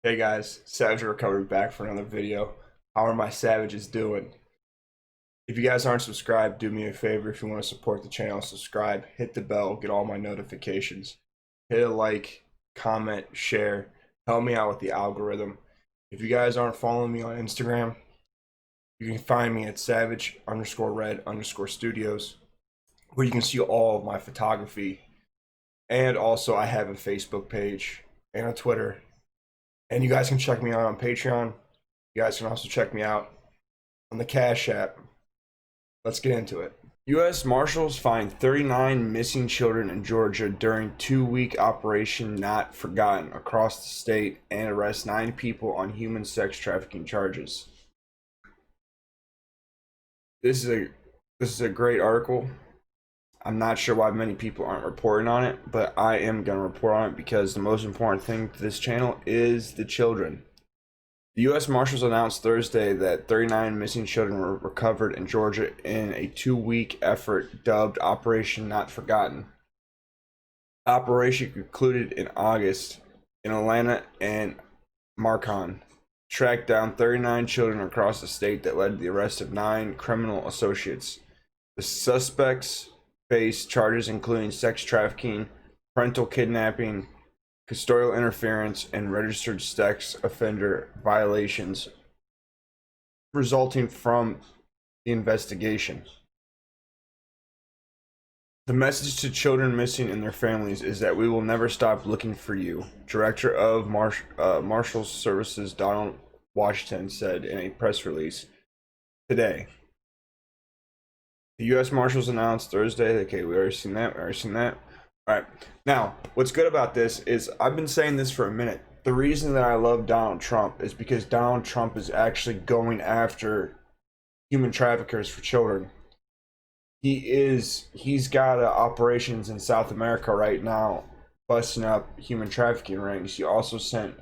Hey guys, Savage Recovery back for another video. How are my savages doing? If you guys aren't subscribed, do me a favor. If you want to support the channel, subscribe, hit the bell, get all my notifications. Hit a like, comment, share, help me out with the algorithm. If you guys aren't following me on Instagram, you can find me at savage_red_studios, where you can see all of my photography. And also I have a Facebook page and a Twitter. And you guys can check me out on Patreon. You guys can also check me out on the Cash App. Let's get into it. U.S. Marshals find 39 missing children in Georgia during two-week Operation Not Forgotten across the state and arrest 9 people on human sex trafficking charges. This is a great article. I'm not sure why many people aren't reporting on it, but I am going to report on it because the most important thing to this channel is the children. The U.S. Marshals announced Thursday that 39 missing children were recovered in Georgia in a two-week effort dubbed Operation Not Forgotten. Operation concluded in August in Atlanta and Macon, tracked down 39 children across the state that led to the arrest of 9 criminal associates. The suspects face charges including sex trafficking, parental kidnapping, custodial interference, and registered sex offender violations resulting from the investigation. The message to children missing and their families is that we will never stop looking for you, Director of Marshals Services Donald Washington said in a press release today. The U.S. Marshals announced Thursday. Okay, we already seen that. All right. Now, what's good about this is I've been saying this for a minute. The reason that I love Donald Trump is because Donald Trump is actually going after human traffickers for children. He's got operations in South America right now, busting up human trafficking rings. He also sent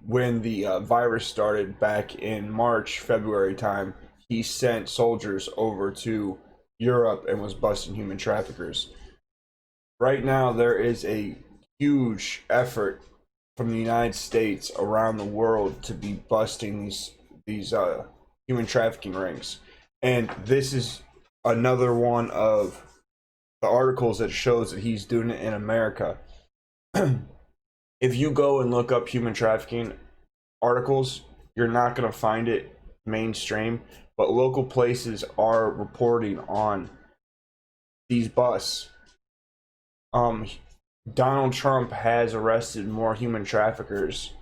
when the virus started back in March, February time. He sent soldiers over to Europe and was busting human traffickers. Right now, there is a huge effort from the United States around the world to be busting these human trafficking rings. And this is another one of the articles that shows that he's doing it in America. If you go and look up human trafficking articles, you're not going to find it mainstream, but local places are reporting on these busts. Donald Trump has arrested more human traffickers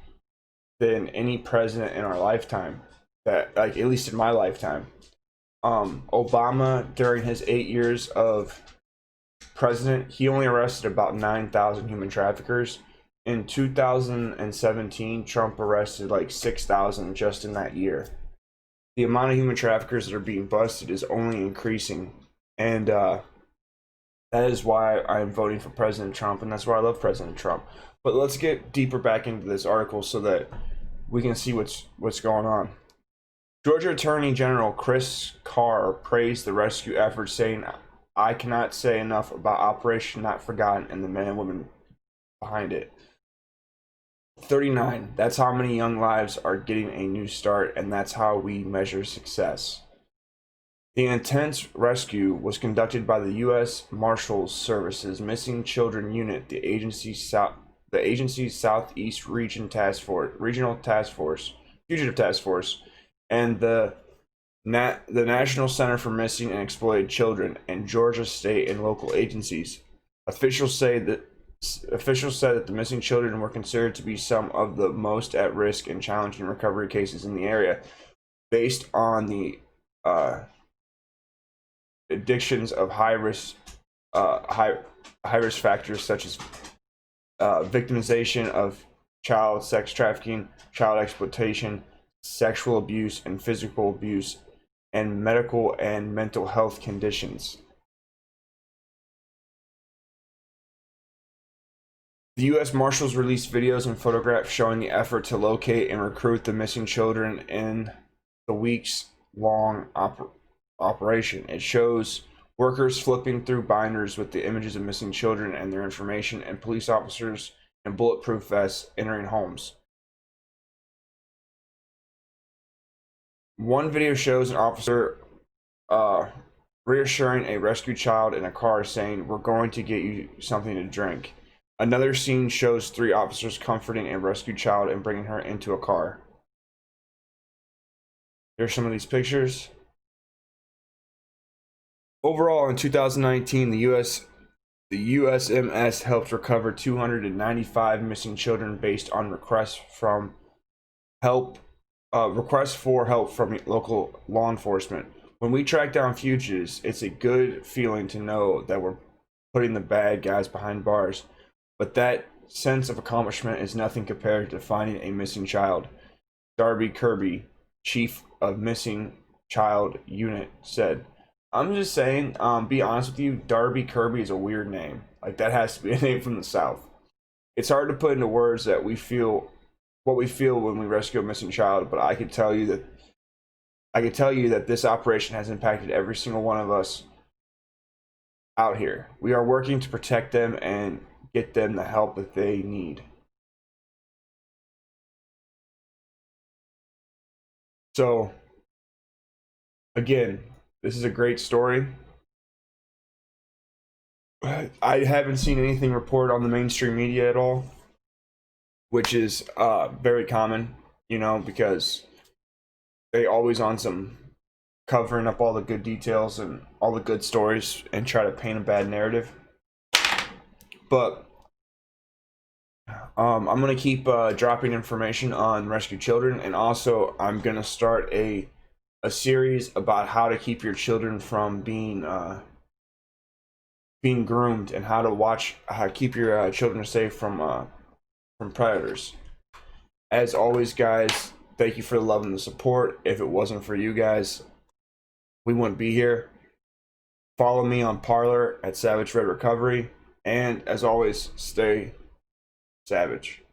than any president in our lifetime, that, like, at least in my lifetime. Obama, during his 8 years of president, he only arrested about 9,000 human traffickers. In 2017, Trump arrested like 6,000 just in that year. The amount of human traffickers that are being busted is only increasing, and that is why I'm voting for President Trump, and that's why I love President Trump. But let's get deeper back into this article so that we can see what's going on. Georgia Attorney General Chris Carr praised the rescue effort, saying, "I cannot say enough about Operation Not Forgotten and the men and women behind it." 39, that's how many young lives are getting a new start, and that's how we measure success. The intense rescue was conducted by the U.S. Marshals Service's Missing Children Unit, the agency's Southeast Regional Task Force, Fugitive Task Force, and the National Center for Missing and Exploited Children, and Georgia state and local agencies. Officials said that the missing children were considered to be some of the most at risk and challenging recovery cases in the area, based on the addictions of high risk factors such as victimization of child sex trafficking, child exploitation, sexual abuse, and physical abuse, and medical and mental health conditions. The U.S. Marshals released videos and photographs showing the effort to locate and recruit the missing children in the weeks-long operation. It shows workers flipping through binders with the images of missing children and their information, and police officers and bulletproof vests entering homes. One video shows an officer reassuring a rescued child in a car, saying, "We're going to get you something to drink." Another scene shows 3 officers comforting a rescued child and bringing her into a car. Here's some of these pictures. Overall, in 2019, the USMS helped recover 295 missing children based on requests for help from local law enforcement. When we track down fugitives, it's a good feeling to know that we're putting the bad guys behind bars. But that sense of accomplishment is nothing compared to finding a missing child. Darby Kirby, chief of Missing Child Unit, said. I'm just saying, be honest with you, Darby Kirby is a weird name. Like, that has to be a name from the South. It's hard to put into words that we feel what we feel when we rescue a missing child, but I can tell you that this operation has impacted every single one of us out here. We are working to protect them and get them the help that they need. So, again, this is a great story. I haven't seen anything reported on the mainstream media at all, which is very common, because they always on some covering up all the good details and all the good stories and try to paint a bad narrative. But I'm going to keep dropping information on rescued children, and also I'm going to start a series about how to keep your children from being groomed, and how to keep your children safe from predators. As always, guys, thank you for the love and the support. If it wasn't for you guys, we wouldn't be here. Follow me on Parler at Savage Red Recovery, and as always, stay savage.